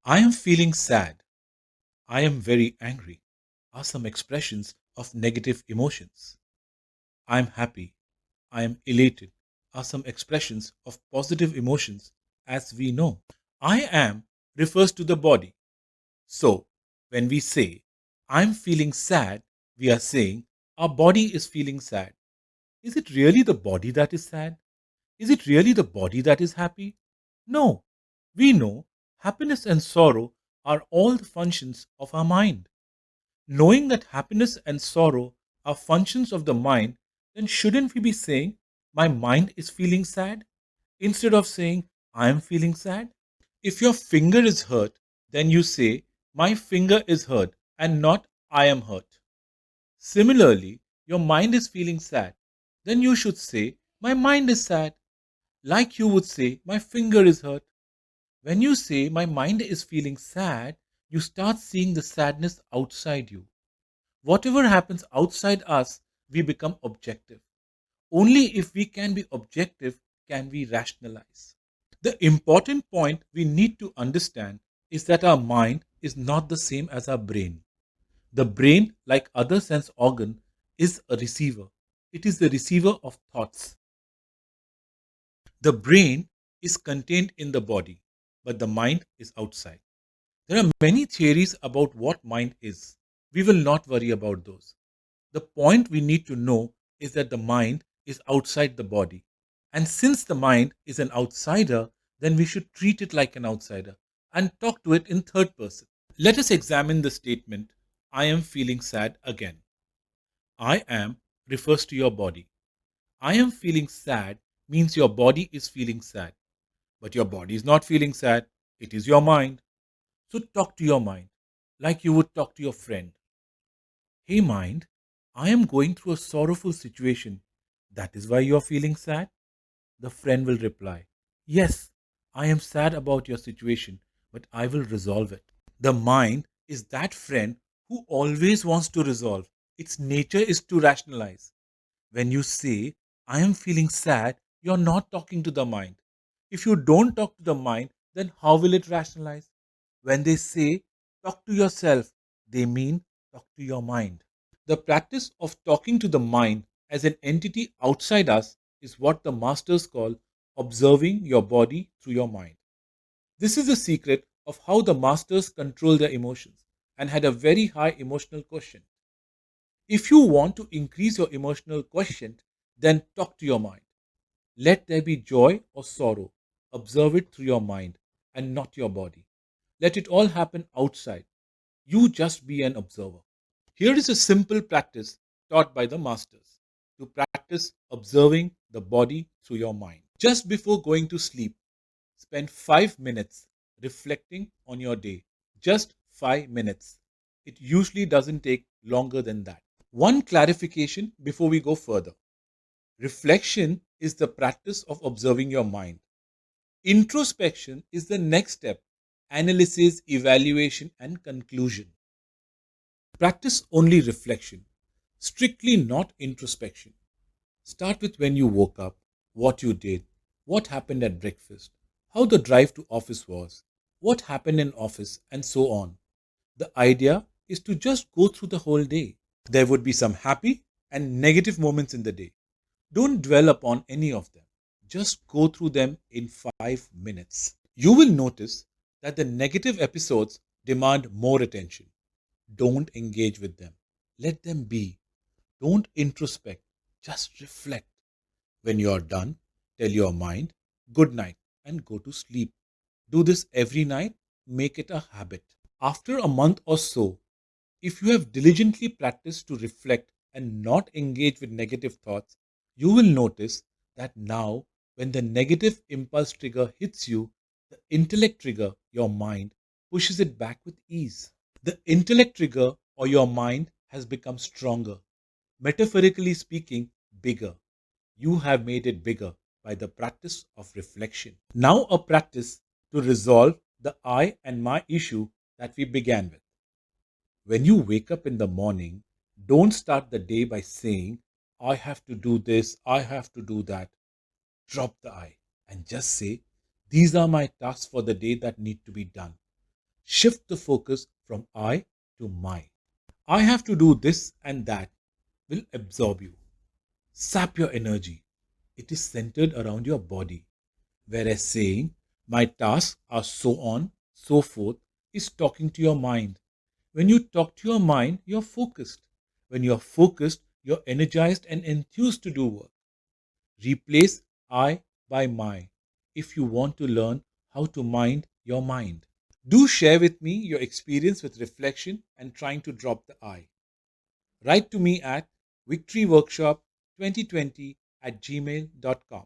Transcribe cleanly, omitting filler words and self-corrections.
I am feeling sad. I am very angry are some expressions of negative emotions. I am happy. I am elated are some expressions of positive emotions, as we know. I am refers to the body. So, when we say, I'm feeling sad, we are saying our body is feeling sad. Is it really the body that is sad? Is it really the body that is happy? No. We know happiness and sorrow are all the functions of our mind. Knowing that happiness and sorrow are functions of the mind, then shouldn't we be saying, my mind is feeling sad, instead of saying, I am feeling sad? If your finger is hurt, then you say, my finger is hurt, and not, I am hurt. Similarly, your mind is feeling sad, then you should say, my mind is sad, like you would say, my finger is hurt. When you say, my mind is feeling sad, you start seeing the sadness outside you. Whatever happens outside us, we become objective. Only if we can be objective can we rationalize. The important point we need to understand is that our mind is not the same as our brain. The brain, like other sense organ, is a receiver. It is the receiver of thoughts. The brain is contained in the body, but the mind is outside. There are many theories about what mind is. We will not worry about those. The point we need to know is that the mind is outside the body. And since the mind is an outsider, then we should treat it like an outsider and talk to it in third person. Let us examine the statement, I am feeling sad again. I am refers to your body. I am feeling sad means your body is feeling sad. But your body is not feeling sad, it is your mind. So talk to your mind like you would talk to your friend. Hey mind, I am going through a sorrowful situation. That is why you are feeling sad? The friend will reply, yes, I am sad about your situation, but I will resolve it. The mind is that friend who always wants to resolve. Its nature is to rationalize. When you say, I am feeling sad, you're not talking to the mind. If you don't talk to the mind, then how will it rationalize? When they say, talk to yourself, they mean talk to your mind. The practice of talking to the mind as an entity outside us is what the masters call observing your body through your mind. This is the secret of how the masters control their emotions and had a very high emotional quotient. If you want to increase your emotional quotient, then talk to your mind. Let there be joy or sorrow. Observe it through your mind and not your body. Let it all happen outside. You just be an observer. Here is a simple practice taught by the masters to practice observing the body through your mind. Just before going to sleep, spend 5 minutes reflecting on your day. Just 5 minutes. It usually doesn't take longer than that. One clarification before we go further. Reflection is the practice of observing your mind. Introspection is the next step, analysis, evaluation, and conclusion. Practice only reflection, strictly not introspection. Start with when you woke up, what you did, what happened at breakfast, how the drive to office was, what happened in office, and so on. The idea is to just go through the whole day. There would be some happy and negative moments in the day. Don't dwell upon any of them. Just go through them in 5 minutes. You will notice that the negative episodes demand more attention. Don't engage with them. Let them be. Don't introspect. Just reflect. When you are done, tell your mind, good night, and go to sleep. Do this every night. Make it a habit. After a month or so, if you have diligently practiced to reflect and not engage with negative thoughts, you will notice that now, when the negative impulse trigger hits you, the intellect trigger, your mind, pushes it back with ease. The intellect trigger or your mind has become stronger. Metaphorically speaking, bigger. You have made it bigger by the practice of reflection. Now, a practice to resolve the I and my issue that we began with. When you wake up in the morning, don't start the day by saying, I have to do this, I have to do that. Drop the I and just say, these are my tasks for the day that need to be done. Shift the focus from I to my. I have to do this and that will absorb you, sap your energy. It is centered around your body. Whereas saying, my tasks are so on, so forth, is talking to your mind. When you talk to your mind, you're focused. When you're focused, you're energized and enthused to do work. Replace I by my if you want to learn how to mind your mind. Do share with me your experience with reflection and trying to drop the I. Write to me at victoryworkshop2020 at gmail.com.